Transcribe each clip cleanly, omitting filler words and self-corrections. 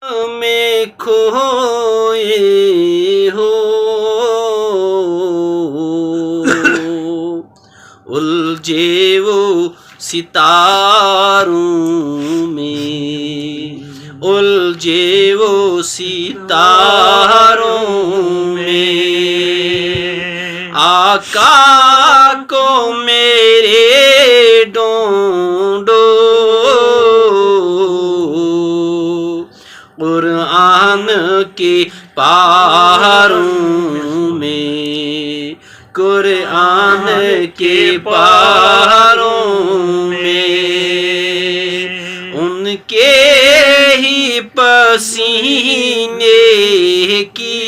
میں کھوئے ہو الجھے وہ ستاروں میں الجھے وہ ستاروں میں آقا کو میرے ڈھونڈو قرآن کے پاروں میں قرآن کے پاروں میں ان کے ہی پسینے کی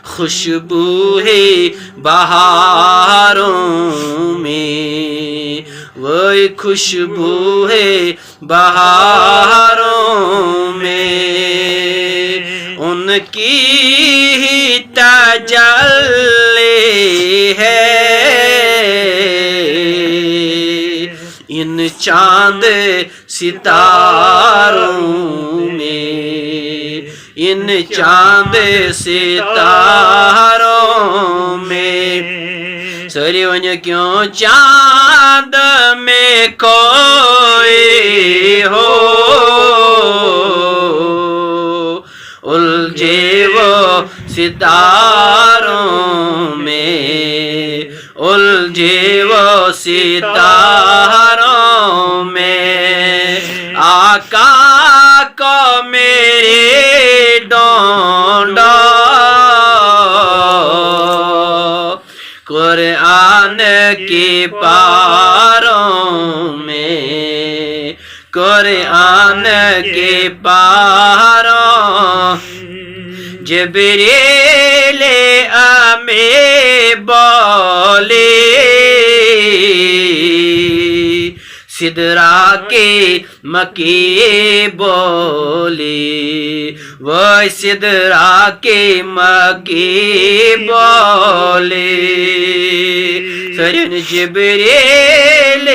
خوشبو ہے بہاروں میں وہی خوشبو ہے بہاروں میں ان کی ہی تجلی ہے ان چاند ستاروں میں ان چاند ستاروں میں سوری ونیا کیوں چاند میں کوئی ہو الجھے وہ ستاروں میں الجھے وہ ستاروں میں آقا کو میرے ڈھونڈو قرآن کے پاروں میں قرآن کے پاروں جبریل امی بولے سدرا کے مکی بولے وہ سدرا کے مکی بولے سرن جبریل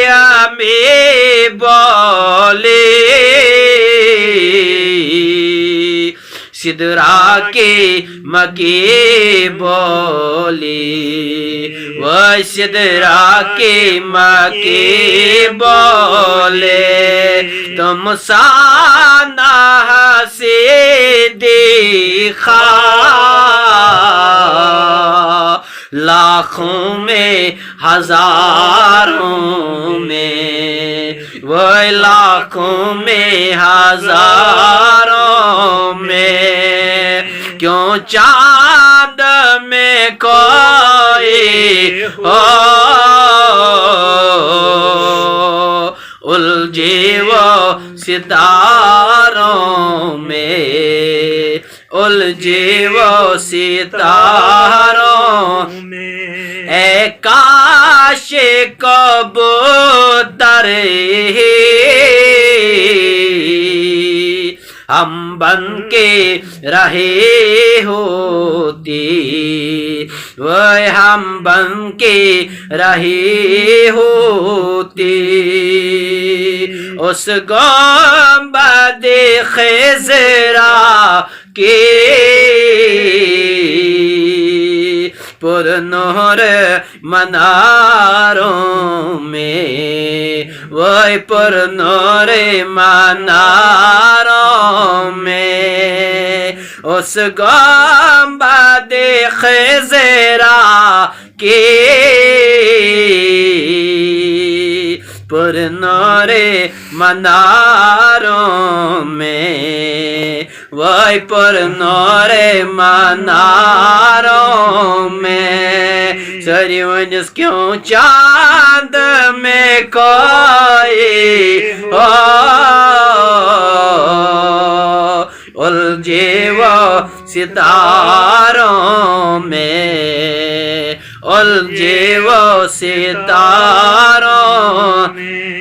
امی بولے سدرا کے مکی بولے وہ سدرا کے مکی بولے تم سانہ سے دیکھا لاکھوں میں ہزاروں میں وہ لاکھوں میں ہزاروں میں کیوں چاند میں کوئی ہو الجھے وہ ستاروں میں الجھے وہ ستاروں میں اے کاش کبوتر ہم بن کے رہے ہوتے وہ ہم بن کے رہے ہوتے اس گنبد خضرا کے پر نور مناروں میں وہ پر نور مناروں میں اس گنبد خضرا کے پر نور مناروں میں وہ پر نور مناروں میں سری ونس کیوں چاند میں کوئی ہو الجھے وہ ستاروں میں الجھے وہ ستاروں میں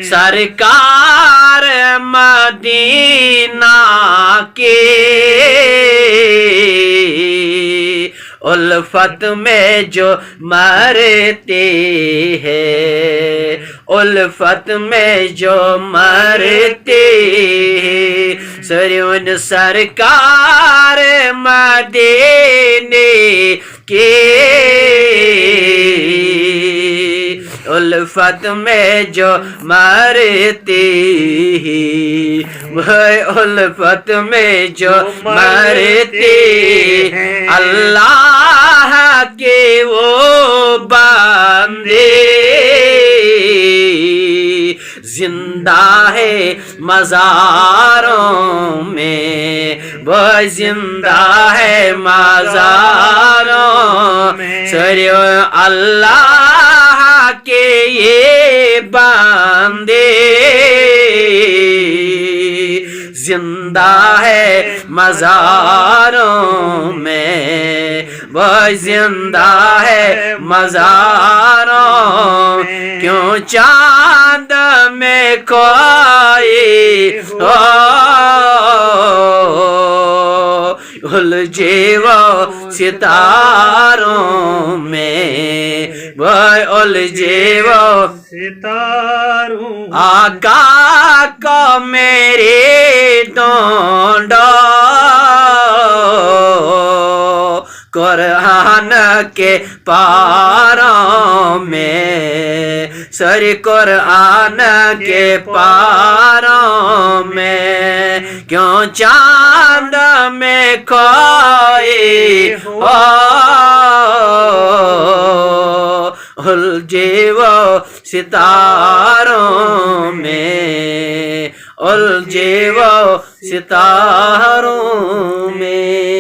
سرکار مدینہ کے الفت میں جو مرتے ہیں الفت میں جو مرتے سرون سرکار مدینے کی الفت میں جو مرتی وہ الفت میں جو مرتی اللہ کے وہ بندے زندہ ہے مزاروں میں وہ زندہ ہے مزاروں سریو اللہ کے یہ بندے زندہ ہے مزاروں میں وہ زندہ ہے مزاروں کیوں چاند میں کوئی الجھے وہ ستاروں میں وہ الجھے وہ ستاروں آقا کو میرے ڈھونڈو قرآن کے پاروں میں سر قرآن کے پاروں میں کیوں چاند میں کوئی الجھے وہ ستاروں میں الجھے وہ ستاروں میں